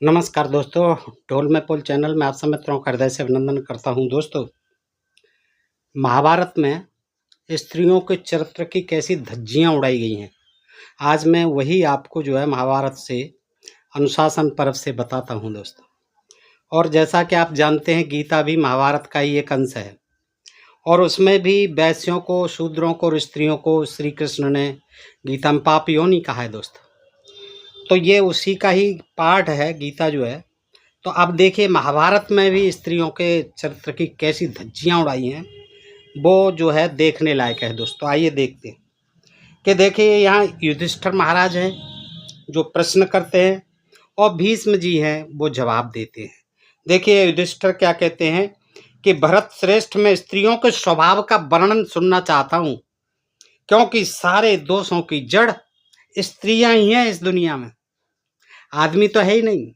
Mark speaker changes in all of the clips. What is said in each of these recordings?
Speaker 1: नमस्कार दोस्तों, ढोल में पुल चैनल में आप सब मित्रों का हृदय से अभिनंदन करता हूं। दोस्तों, महाभारत में स्त्रियों के चरित्र की कैसी धज्जियां उड़ाई गई हैं, आज मैं वही आपको महाभारत से अनुशासन पर्व से बताता हूं दोस्तों। और जैसा कि आप जानते हैं, गीता भी महाभारत का ही एक अंश है और उसमें भी वैश्यों को, शूद्रों को और स्त्रियों को श्री कृष्ण ने गीता में पाप योनि कहा है दोस्तों। तो ये उसी का ही पार्ट है गीता तो अब देखिए, महाभारत में भी स्त्रियों के चरित्र की कैसी धज्जियां उड़ाई हैं, वो देखने लायक है दोस्तों। आइए देखते हैं कि देखिए, यहाँ युधिष्ठिर महाराज हैं जो प्रश्न करते हैं और भीष्म जी हैं वो जवाब देते हैं। देखिए, युधिष्ठिर क्या कहते हैं कि भरत श्रेष्ठ, मैं स्त्रियों के स्वभाव का वर्णन सुनना चाहता हूँ, क्योंकि सारे दोषों की जड़ स्त्रियां ही हैं इस दुनिया में, आदमी तो है ही नहीं।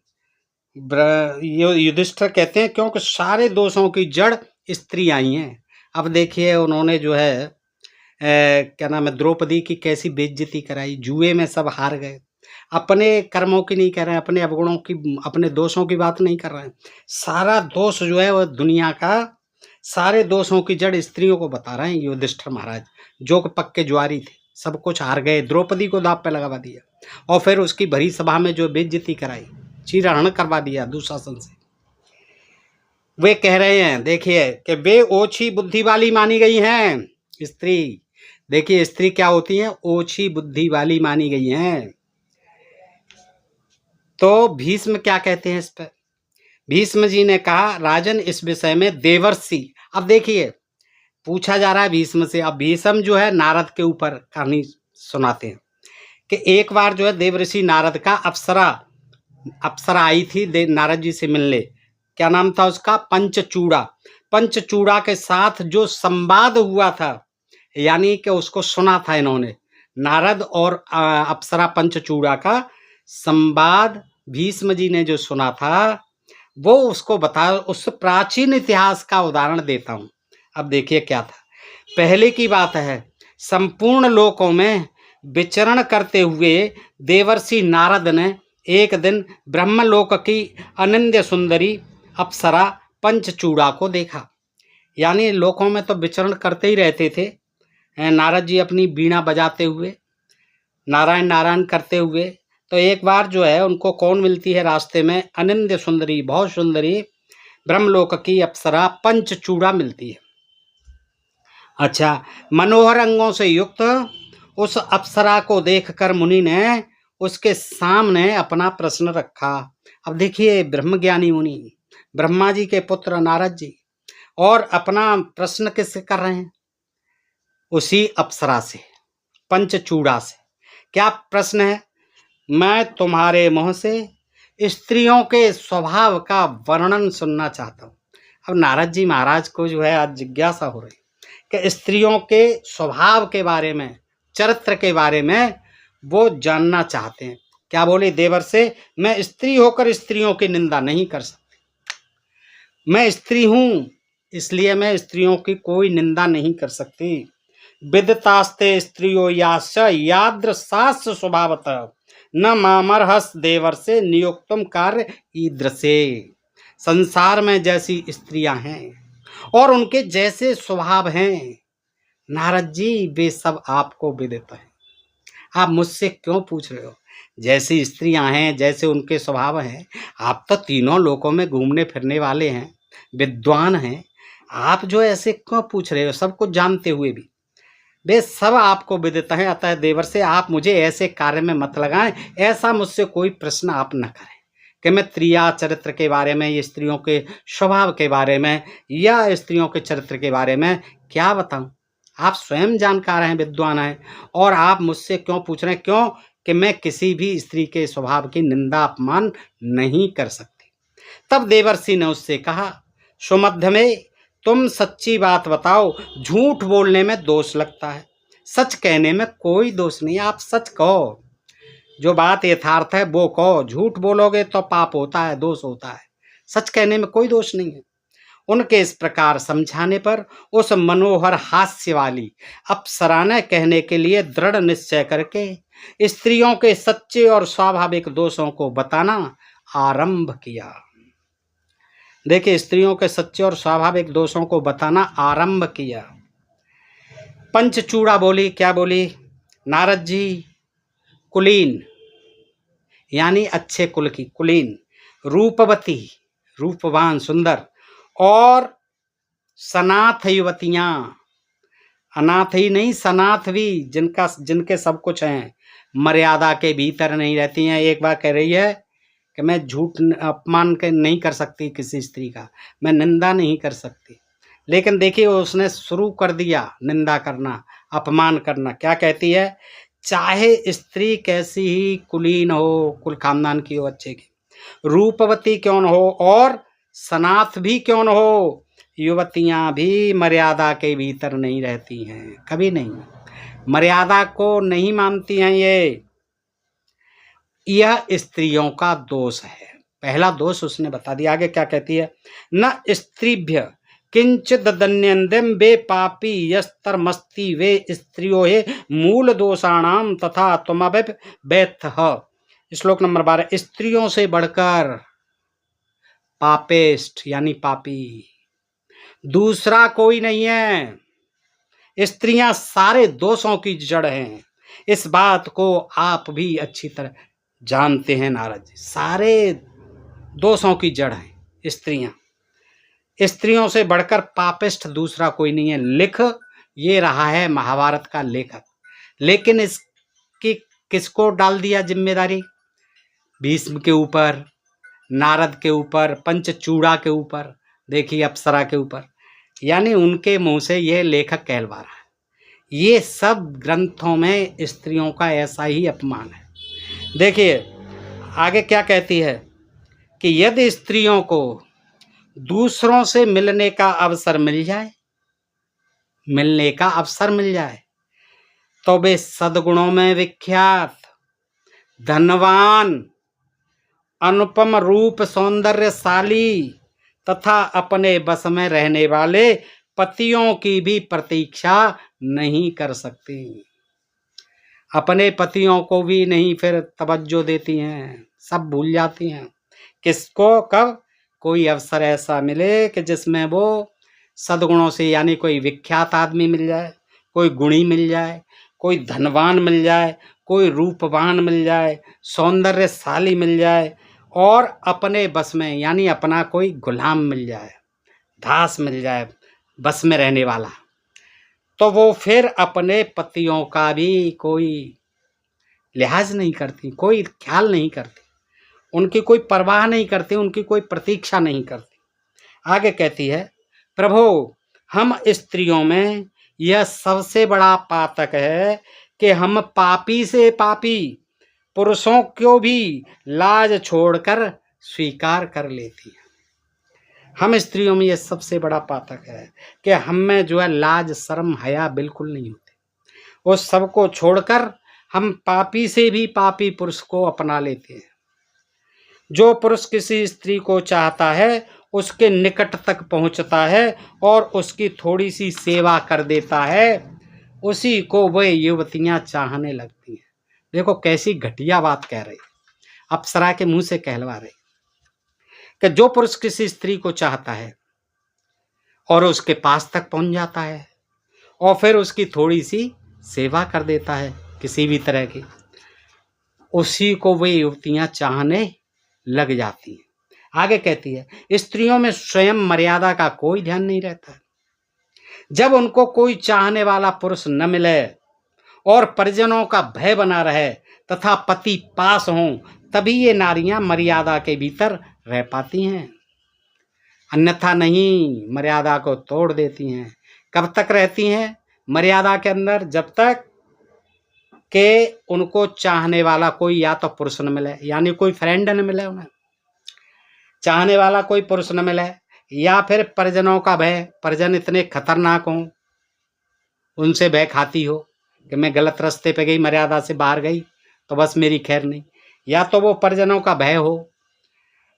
Speaker 1: युधिष्ठिर कहते हैं क्योंकि सारे दोषों की जड़ स्त्रियां ही हैं। अब देखिए, उन्होंने क्या नाम है, द्रौपदी की कैसी बेइज्जती कराई, जुए में सब हार गए। अपने कर्मों की नहीं कर रहे हैं, अपने अवगुणों की, अपने दोषों की बात नहीं कर रहे हैं। सारा दोष वो दुनिया का, सारे दोषों की जड़ स्त्रियों को बता रहे हैं युधिष्ठिर महाराज, जो कि पक्के जुआरी थे, सब कुछ हार गए, द्रौपदी को दांव पे लगवा दिया और फिर उसकी भरी सभा में बेइज्जती कराई, चीरहरण करवा दिया दुशासन से। वे कह रहे हैं, देखिए, कि वे ओछी बुद्धि वाली मानी गई हैं स्त्री। देखिए, स्त्री क्या होती है, ओछी बुद्धि वाली मानी गई हैं। तो भीष्म क्या कहते हैं इस पर? भीष्म जी ने कहा, राजन, इस विषय में देवर्षि, अब देखिए पूछा जा रहा है भीष्म से। अब भीष्म नारद के ऊपर कहानी सुनाते हैं कि एक बार देवर्षि नारद का अप्सरा आई थी नारद जी से मिलने। क्या नाम था उसका? पंचचूड़ा। पंचचूड़ा के साथ जो संवाद हुआ था, यानी कि उसको सुना था इन्होंने, नारद और अप्सरा पंचचूड़ा का संवाद भीष्म जी ने जो सुना था, वो उसको बता, उस प्राचीन इतिहास का उदाहरण देता हूं। अब देखिए क्या था। पहले की बात है, संपूर्ण लोकों में विचरण करते हुए देवर्षि नारद ने एक दिन ब्रह्मलोक की अनन्य सुंदरी अप्सरा पंचचूड़ा को देखा। यानी लोकों में तो विचरण करते ही रहते थे नारद जी, अपनी बीणा बजाते हुए, नारायण नारायण करते हुए। तो एक बार उनको कौन मिलती है रास्ते में? अनन्य सुंदरी, बहुत सुंदरी ब्रह्मलोक की अप्सरा पंचचूड़ा मिलती है। अच्छा, मनोहर अंगों से युक्त उस अप्सरा को देखकर मुनि ने उसके सामने अपना प्रश्न रखा। अब देखिए, ब्रह्मज्ञानी मुनि, ब्रह्मा जी के पुत्र नारद जी, और अपना प्रश्न किससे कर रहे हैं? उसी अप्सरा से, पंचचूड़ा से। क्या प्रश्न है? मैं तुम्हारे मुंह से स्त्रियों के स्वभाव का वर्णन सुनना चाहता हूँ। अब नारद जी महाराज को आज जिज्ञासा हो रही कि स्त्रियों के स्वभाव के बारे में, चरित्र के बारे में वो जानना चाहते हैं। क्या बोले देवर से? मैं स्त्री होकर स्त्रियों की निंदा नहीं कर सकती। मैं स्त्री हूं, इसलिए मैं स्त्रियों की कोई निंदा नहीं कर सकती। विदितास्ते स्त्रियो यादृशास्त्र स्वभावतः न मामर्हस देवर से नियुक्तम कार्य ईदृशे। संसार में जैसी स्त्रियां हैं और उनके जैसे स्वभाव हैं नारद जी, वे सब आपको विदित हैं। आप मुझसे क्यों पूछ रहे हो? जैसी स्त्रियां हैं, जैसे उनके स्वभाव हैं, आप तो तीनों लोकों में घूमने फिरने वाले हैं, विद्वान हैं, आप ऐसे क्यों पूछ रहे हो? सब कुछ जानते हुए भी वे सब आपको विदित हैं। अतः देवर से आप मुझे ऐसे कार्य में मत लगाएं, ऐसा मुझसे कोई प्रश्न आप न करें कि मैं त्रिया चरित्र के बारे में, ये स्त्रियों के स्वभाव के बारे में या स्त्रियों के चरित्र के बारे में क्या बताऊं। आप स्वयं जानकार हैं, विद्वान हैं, और आप मुझसे क्यों पूछ रहे हैं? क्यों कि मैं किसी भी स्त्री के स्वभाव की निंदा अपमान नहीं कर सकती। तब देवर्षि ने उससे कहा, सुमध्य में तुम सच्ची बात बताओ, झूठ बोलने में दोष लगता है, सच कहने में कोई दोष नहीं। आप सच कहो, जो बात यथार्थ है वो कहो। झूठ बोलोगे तो पाप होता है, दोष होता है, सच कहने में कोई दोष नहीं है। उनके इस प्रकार समझाने पर उस मनोहर हास्य वाली अप्सरा ने कहने के लिए दृढ़ निश्चय करके स्त्रियों के सच्चे और स्वाभाविक दोषों को बताना आरंभ किया। देखिए, स्त्रियों के सच्चे और स्वाभाविक दोषों को बताना आरंभ किया। पंचचूड़ा बोली, क्या बोली? नारद जी कुलीन, यानी अच्छे कुल की कुलीन, रूपवती, रूपवान, सुंदर, और सनाथ युवतियां, अनाथ ही नहीं सनाथ भी, जिनके सब कुछ हैं, मर्यादा के भीतर नहीं रहती हैं। एक बार कह रही है कि मैं झूठ अपमान नहीं कर सकती किसी स्त्री का, मैं निंदा नहीं कर सकती, लेकिन देखिए उसने शुरू कर दिया निंदा करना, अपमान करना। क्या कहती है? चाहे स्त्री कैसी ही कुलीन हो, कुल खानदान की हो, अच्छे की, रूपवती क्यों न हो और सनाथ भी क्यों न हो, युवतियां भी मर्यादा के भीतर नहीं रहती हैं, कभी नहीं, मर्यादा को नहीं मानती हैं। यह स्त्रियों का दोष है। पहला दोष उसने बता दिया। आगे क्या कहती है? न स्त्रीभ्य किंचित दन्यंदम वे पापी यस्तरमस्ति वे स्त्रियो हे मूल दोषाणाम तथा त्वमभिव व्यथ। श्लोक नंबर 12। स्त्रियों से बढ़कर पापिष्ठ यानी पापी दूसरा कोई नहीं है। स्त्रियां सारे दोषों की जड़ हैं। इस बात को आप भी अच्छी तरह जानते हैं नारद जी, सारे दोषों की जड़ हैं स्त्रियां। स्त्रियों से बढ़कर पापिष्ठ दूसरा कोई नहीं है। लिख ये रहा है महाभारत का लेखक, लेकिन इसकी किसको डाल दिया जिम्मेदारी? भीष्म के ऊपर, नारद के ऊपर, पंचचूड़ा के ऊपर, देखिए अप्सरा के ऊपर, यानी उनके मुंह से यह लेखक कहलवा रहा है। ये सब ग्रंथों में स्त्रियों का ऐसा ही अपमान है। देखिए आगे क्या कहती है कि यदि स्त्रियों को दूसरों से मिलने का अवसर मिल जाए तो वे सद्गुणों में विख्यात, धनवान, अनुपम रूप सौंदर्यशाली तथा अपने बस में रहने वाले पतियों की भी प्रतीक्षा नहीं कर सकती। अपने पतियों को भी नहीं फिर तवज्जो देती हैं, सब भूल जाती हैं। किसको? कब? कोई अवसर ऐसा मिले कि जिसमें वो सद्गुणों से, यानी कोई विख्यात आदमी मिल जाए, कोई गुणी मिल जाए, कोई धनवान मिल जाए, कोई रूपवान मिल जाए, सौंदर्यशाली मिल जाए, और अपने बस में यानी अपना कोई गुलाम मिल जाए, दास मिल जाए, बस में रहने वाला, तो वो फिर अपने पतियों का भी कोई लिहाज नहीं करती, कोई ख्याल नहीं करती, उनकी कोई परवाह नहीं करती, उनकी कोई प्रतीक्षा नहीं करती। आगे कहती है, प्रभु हम स्त्रियों में यह सबसे बड़ा पातक है कि हम पापी से पापी पुरुषों को भी लाज छोड़कर स्वीकार कर लेती हैं। हम स्त्रियों में यह सबसे बड़ा पातक है कि हम में जो है लाज शर्म हया बिल्कुल नहीं होती। उस सबको छोड़कर हम पापी से भी पापी पुरुष को अपना लेते हैं। जो पुरुष किसी स्त्री को चाहता है उसके निकट तक पहुंचता है और उसकी थोड़ी सी सेवा कर देता है, उसी को वह युवतियां चाहने लगती हैं। देखो कैसी घटिया बात कह रही, अप्सरा के मुंह से कहलवा रही कि जो पुरुष किसी स्त्री को चाहता है और उसके पास तक पहुंच जाता है और फिर उसकी थोड़ी सी सेवा कर देता है किसी भी तरह की, उसी को वे युवतियां चाहने लग जाती हैं। आगे कहती है, स्त्रियों में स्वयं मर्यादा का कोई ध्यान नहीं रहता। जब उनको कोई चाहने वाला पुरुष न मिले और परिजनों का भय बना रहे तथा पति पास हों, तभी ये नारियां मर्यादा के भीतर रह पाती हैं, अन्यथा नहीं, मर्यादा को तोड़ देती हैं। कब तक रहती हैं मर्यादा के अंदर? जब तक कि उनको चाहने वाला कोई या तो पुरुष न मिले, यानी कोई फ्रेंड न मिले, उन्हें चाहने वाला कोई पुरुष न मिले, या फिर परिजनों का भय, परिजन इतने खतरनाक हों, उनसे भय खाती हो कि मैं गलत रास्ते पे गई, मर्यादा से बाहर गई तो बस मेरी खैर नहीं, या तो वो परिजनों का भय हो,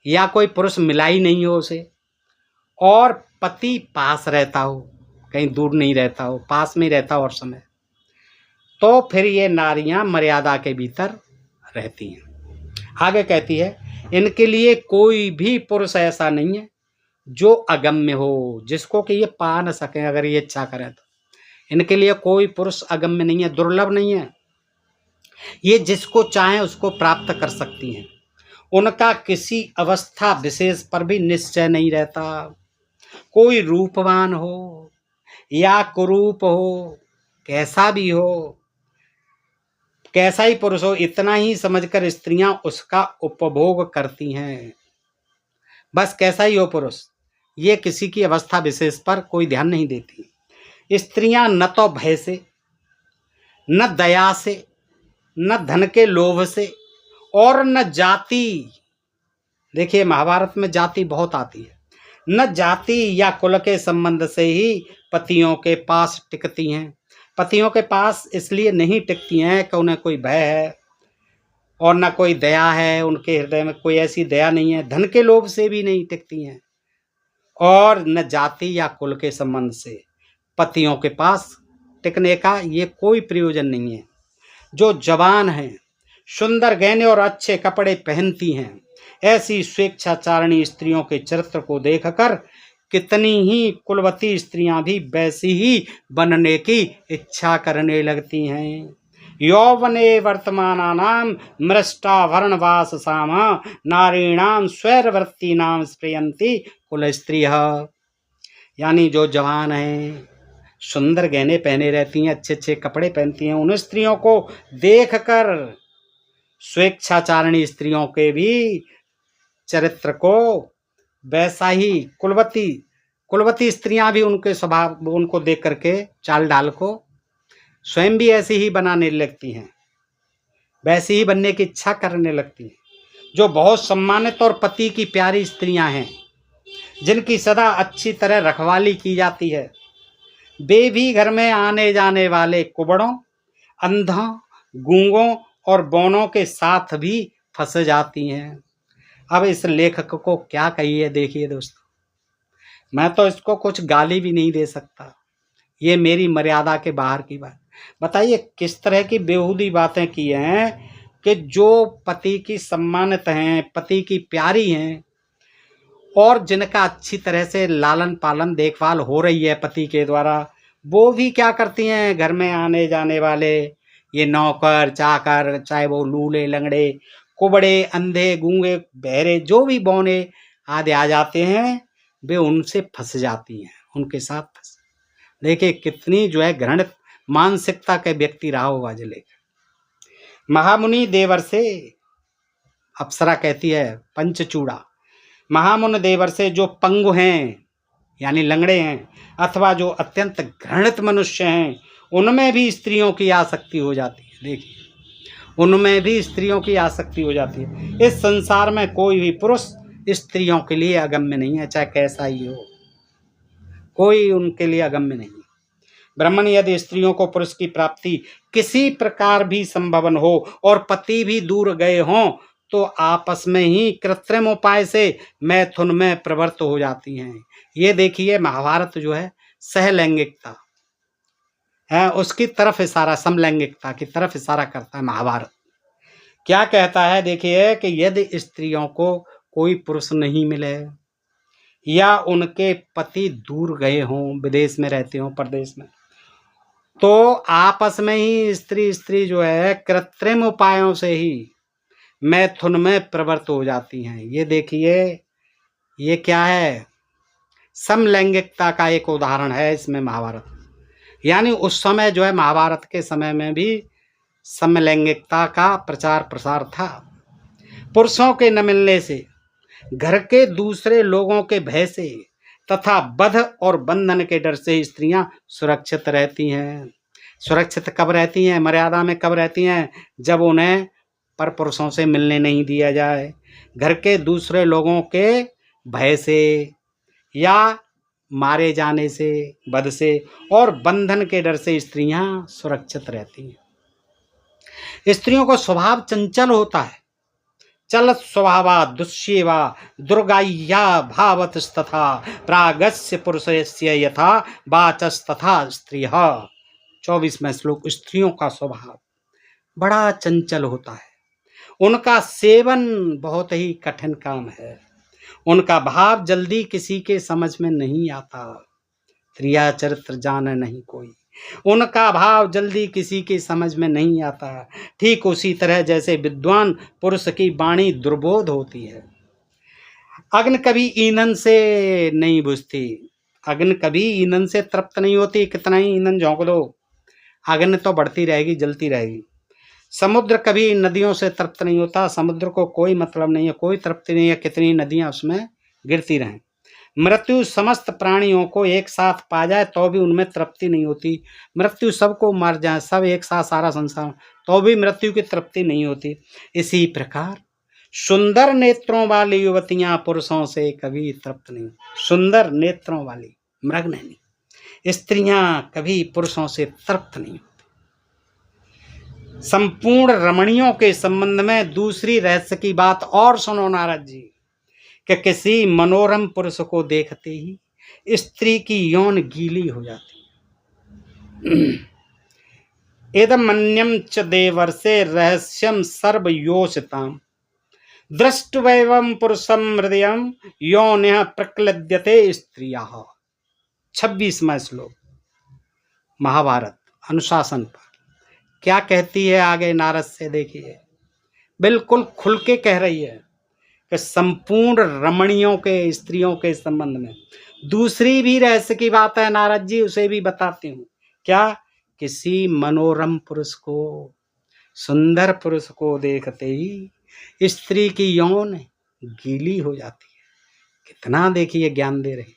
Speaker 1: या कोई पुरुष मिला ही नहीं हो उसे, और पति पास रहता हो, कहीं दूर नहीं रहता हो, पास में ही रहता हो हर समय, तो फिर ये नारियां मर्यादा के भीतर रहती हैं। आगे कहती है, इनके लिए कोई भी पुरुष ऐसा नहीं है जो अगम्य हो, जिसको कि ये पा न सकें अगर ये इच्छा करें तो। इनके लिए कोई पुरुष अगम्य नहीं है, दुर्लभ नहीं है। ये जिसको चाहें उसको प्राप्त कर सकती हैं। उनका किसी अवस्था विशेष पर भी निश्चय नहीं रहता। कोई रूपवान हो या कुरूप हो, कैसा भी हो, कैसा ही पुरुष हो, इतना ही समझकर स्त्रियां उसका उपभोग करती हैं। बस कैसा ही हो पुरुष, ये किसी की अवस्था विशेष पर कोई ध्यान नहीं देती। स्त्रियां न तो भय से, न दया से, न धन के लोभ से और न जाति, देखिए महाभारत में जाति बहुत आती है, न जाति या कुल के संबंध से ही पतियों के पास टिकती हैं। पतियों के पास इसलिए नहीं टिकती हैं कि उन्हें कोई भय है और न कोई दया है, उनके हृदय में कोई ऐसी दया नहीं है। धन के लोभ से भी नहीं टिकती हैं और न जाति या कुल के संबंध से पतियों के पास टिकने का ये कोई प्रयोजन नहीं है। जो जवान हैं, सुंदर गहने और अच्छे कपड़े पहनती हैं, ऐसी स्वेच्छाचारिणी स्त्रियों के चरित्र को देखकर कितनी ही कुलवती स्त्रियां भी वैसी ही बनने की इच्छा करने लगती हैं। यौवने वर्तमानानाम मृष्टाभरणवास सामा नारीणाम स्वैरवृत्तीनाम स्प्रयन्ति कुल स्त्रियः। यानी जो जवान हैं, सुंदर गहने पहने रहती हैं, अच्छे अच्छे कपड़े पहनती हैं, उन स्त्रियों को देखकर स्वेच्छाचारिणी स्त्रियों के भी चरित्र को वैसा ही कुलवती स्त्रियां भी उनके स्वभाव, उनको देख करके चाल ढाल को स्वयं भी ऐसी ही बनाने लगती हैं, वैसी ही बनने की इच्छा करने लगती हैं। जो बहुत सम्मानित और पति की प्यारी स्त्रियां हैं, जिनकी सदा अच्छी तरह रखवाली की जाती है, वे भी घर में आने जाने वाले कुबड़ों, अंधों, गूंगों और बौनों के साथ भी फंस जाती हैं। अब इस लेखक को क्या कहिए, देखिए दोस्तों, मैं तो इसको कुछ गाली भी नहीं दे सकता, ये मेरी मर्यादा के बाहर की बात। बताइए किस तरह की बेहूदी बातें की हैं कि जो पति की सम्मानित हैं, पति की प्यारी हैं और जिनका अच्छी तरह से लालन पालन देखभाल हो रही है पति के द्वारा, वो भी क्या करती हैं, घर में आने जाने वाले ये नौकर चाकर, चाहे वो लूले लंगड़े, कुबड़े, अंधे, गूंगे, बहरे, जो भी बौने आदि आ जाते हैं, वे उनसे फंस जाती हैं, उनके साथ फंस। देखिए कितनी जो है घृणित मानसिकता के व्यक्ति रहा होगा जो लेखक। महामुनि देवर से, अप्सरा कहती है पंचचूड़ा, महामुनि देवर से जो पंगु हैं यानी लंगड़े हैं अथवा जो अत्यंत घृणित मनुष्य हैं, उनमें भी स्त्रियों की आसक्ति हो जाती है। देखिए उनमें भी स्त्रियों की आसक्ति हो जाती है। इस संसार में कोई भी पुरुष स्त्रियों के लिए अगम्य नहीं है, चाहे कैसा ही हो, कोई उनके लिए अगम्य नहीं। ब्राह्मण यदि स्त्रियों को पुरुष की प्राप्ति किसी प्रकार भी संभव न हो और पति भी दूर गए हों, तो आपस में ही कृत्रिम उपाय से मैथुन में प्रवृत्त हो जाती हैं। ये देखिए महाभारत जो है सहलैंगिकता है, उसकी तरफ इशारा, समलैंगिकता की तरफ इशारा करता है महाभारत। क्या कहता है देखिए कि यदि स्त्रियों को कोई पुरुष नहीं मिले या उनके पति दूर गए हों, विदेश में रहते हों, परदेश में, तो आपस में ही स्त्री जो है कृत्रिम उपायों से ही मैथुन में प्रवृत्त हो जाती हैं। ये देखिए ये क्या है, समलैंगिकता का एक उदाहरण है इसमें महाभारत। यानी उस समय जो है महाभारत के समय में भी समलैंगिकता का प्रचार प्रसार था। पुरुषों के न मिलने से, घर के दूसरे लोगों के भय से तथा बध और बंधन के डर से स्त्रियां सुरक्षित रहती हैं। सुरक्षित कब रहती हैं, मर्यादा में कब रहती हैं, जब उन्हें पर पुरुषों से मिलने नहीं दिया जाए। घर के दूसरे लोगों के भय से या मारे जाने से, वध से और बंधन के डर से स्त्रियां सुरक्षित रहती हैं। स्त्रियों को स्वभाव चंचल होता है। चलत स्वभावा दुष्येवा दुर्गाया भावतस्तथा प्रागस्य पुरुषस्य यथा वाचस्तथा स्त्रियः। 24वां श्लोक। स्त्रियों का स्वभाव बड़ा चंचल होता है उनका सेवन बहुत ही कठिन काम है, उनका भाव जल्दी किसी के समझ में नहीं आता, क्रिया चरित्र जाने नहीं कोई, उनका भाव जल्दी किसी की समझ में नहीं आता। ठीक उसी तरह जैसे विद्वान पुरुष की वाणी दुर्बोध होती है। अग्नि कभी ईंधन से नहीं बुझती, अग्नि कभी ईंधन से तृप्त नहीं होती, कितना ही ईंधन झोंक दो अग्नि तो बढ़ती रहेगी, जलती रहेगी। समुद्र कभी नदियों से तृप्त नहीं होता, समुद्र को कोई मतलब नहीं है, कोई तृप्ति नहीं है, कितनी नदियां उसमें गिरती रहें। मृत्यु समस्त प्राणियों को एक साथ पा जाए तो भी उनमें तृप्ति नहीं होती, मृत्यु सबको मार जाए, सब एक साथ सारा संसार, तो भी मृत्यु की तृप्ति नहीं होती। इसी प्रकार सुंदर नेत्रों वाली युवतियां पुरुषों से कभी तृप्त नहीं, सुंदर नेत्रों वाली मृग नहीं, स्त्रियां कभी पुरुषों से तृप्त नहीं होती। संपूर्ण रमणियों के संबंध में दूसरी रहस्य की बात और सुनो नारद जी, कि किसी मनोरम पुरुष को देखते ही स्त्री की यौन गीली हो जाती। इदमन्यम च देवर्षे रहस्यम सर्वयोषिताम दृष्टवैवं पुरुषम हृदयम यौनः प्रक्लद्यते स्त्रियाः। 26वां श्लोक महाभारत अनुशासन पर क्या कहती है आगे नारद से, देखिए बिल्कुल खुल के कह रही है कि संपूर्ण रमणियों के स्त्रियों के संबंध में दूसरी भी रहस्य की बात है नारद जी, उसे भी बताती हूँ। क्या? किसी मनोरम पुरुष को, सुंदर पुरुष को देखते ही स्त्री की यौन गीली हो जाती है। कितना देखिए ज्ञान दे रहे।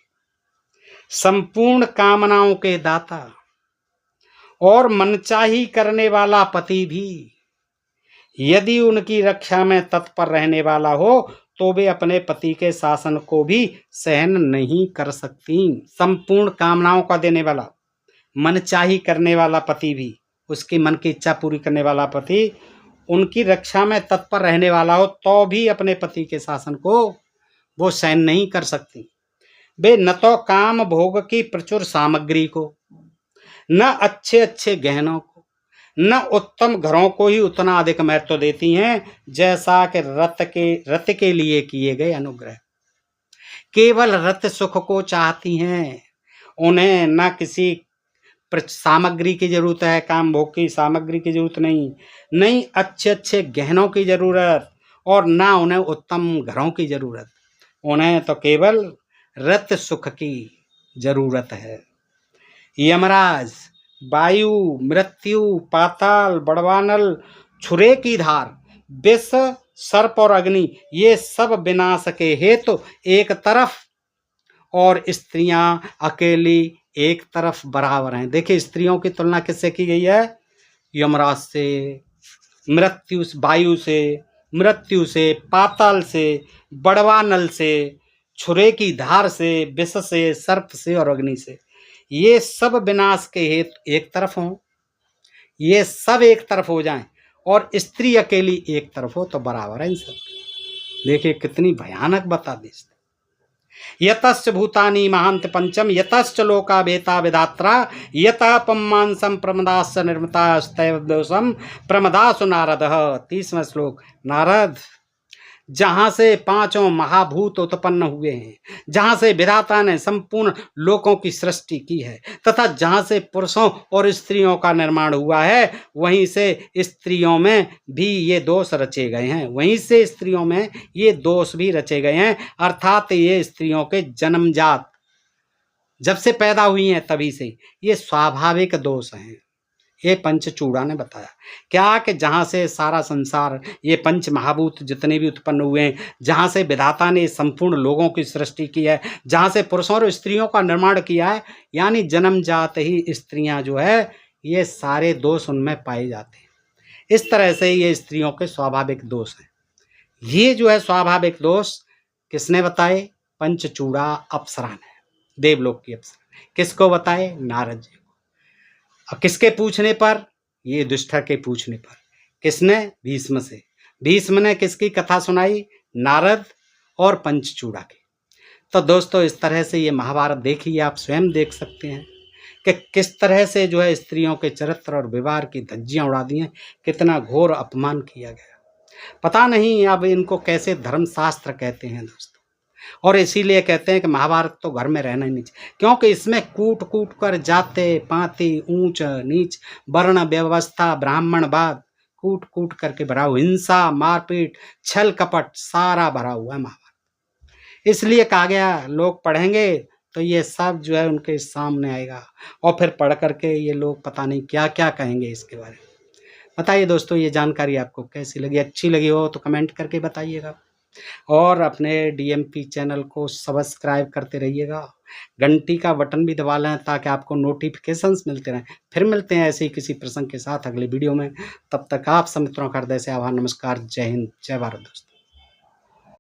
Speaker 1: संपूर्ण कामनाओं के दाता और मनचाही करने वाला पति भी यदि उनकी रक्षा में तत्पर रहने वाला हो तो वे अपने पति के शासन को भी सहन नहीं कर सकती। संपूर्ण कामनाओं का देने वाला, मनचाही करने वाला पति भी, उसकी मन की इच्छा पूरी करने वाला पति उनकी रक्षा में तत्पर रहने वाला हो तो भी अपने पति के शासन को वो सहन नहीं कर सकती। वे न तो काम भोग की प्रचुर सामग्री को, न अच्छे अच्छे गहनों को, न उत्तम घरों को ही उतना अधिक महत्व देती हैं जैसा कि रत के लिए किए गए अनुग्रह। केवल रत सुख को चाहती हैं, उन्हें न किसी सामग्री की जरूरत है, काम भोग की सामग्री की जरूरत नहीं अच्छे अच्छे गहनों की जरूरत, और ना उन्हें उत्तम घरों की जरूरत, उन्हें तो केवल रत सुख की जरूरत है। यमराज, वायु, मृत्यु, पाताल, बड़वानल, छुरे की धार, विष, सर्प और अग्नि, ये सब विनाश के हेतु एक तरफ और स्त्रियां अकेली एक तरफ बराबर हैं। देखिए स्त्रियों की तुलना किससे की गई है? यमराज से, मृत्यु, वायु से, मृत्यु से, पाताल से, बड़वानल से, छुरे की धार से, विष से, सर्प से और अग्नि से। ये सब विनाश के हेतु एक तरफ हों, ये सब एक तरफ हो जाएं और स्त्री अकेली एक तरफ हो तो बराबर है इन सब। देखिए कितनी भयानक बता दी। यतश्च भूतानि महांत पंचम यतश्च लोका वेता विधात्रा यतः पम्मांसम प्रमदाश्च निर्मतास्तैव दोषम प्रमदासु नारदः। 30वां श्लोक। नारद, जहाँ से पांचों महाभूत उत्पन्न हुए हैं, जहाँ से विधाता ने संपूर्ण लोकों की सृष्टि की है तथा जहाँ से पुरुषों और स्त्रियों का निर्माण हुआ है, वहीं से स्त्रियों में भी ये दोष रचे गए हैं, वहीं से स्त्रियों में ये दोष भी रचे गए हैं। अर्थात ये स्त्रियों के जन्मजात, जब से पैदा हुई हैं तभी से ये स्वाभाविक दोष हैं। ये पंचचूड़ा ने बताया क्या कि जहाँ से सारा संसार, ये पंच महाभूत जितने भी उत्पन्न हुए हैं, जहाँ से विधाता ने संपूर्ण लोगों की सृष्टि की है, जहाँ से पुरुषों और स्त्रियों का निर्माण किया है, यानी जन्मजात ही स्त्रियां जो है ये सारे दोष उनमें पाए जाते हैं। इस तरह से ये स्त्रियों के स्वाभाविक दोष हैं। ये जो है स्वाभाविक दोष किसने बताए? पंचचूड़ा अप्सरा ने, देवलोक की अप्सरा। किसको बताए? नारद जी। अब किसके पूछने पर? ये युधिष्ठिर के पूछने पर। किसने? भीष्म से। भीष्म ने किसकी कथा सुनाई? नारद और पंचचूड़ा की। तो दोस्तों इस तरह से ये महाभारत देखिए, आप स्वयं देख सकते हैं कि किस तरह से जो है स्त्रियों के चरित्र और व्यवहार की धज्जियां उड़ा दी हैं, कितना घोर अपमान किया गया। पता नहीं अब इनको कैसे धर्मशास्त्र कहते हैं दोस्तों। और इसीलिए कहते हैं कि महाभारत तो घर में रहना ही नहीं चाहिए, क्योंकि इसमें कूट-कूट कर जाति-पाति, ऊँच-नीच, वर्ण व्यवस्था, ब्राह्मणवाद, कूट-कूट करके भरा हुआ, हिंसा, मारपीट, छल-कपट सारा भरा हुआ है महाभारत। इसलिए कहा गया लोग पढ़ेंगे तो ये सब जो है उनके सामने आएगा और फिर पढ़ कर के ये लोग पता नहीं क्या-क्या कहेंगे इसके बारे में। बताइए दोस्तों, ये जानकारी आपको कैसी लगी? अच्छी लगी हो तो कमेंट करके बताइएगा और अपने डीएमपी चैनल को सब्सक्राइब करते रहिएगा। घंटी का बटन भी दबा लें ताकि आपको नोटिफिकेशंस मिलते रहें। फिर मिलते हैं ऐसे ही किसी प्रसंग के साथ अगले वीडियो में। तब तक आप सब मित्रों का हृदय से आभार, नमस्कार, जय हिंद, जय भारत दोस्तों।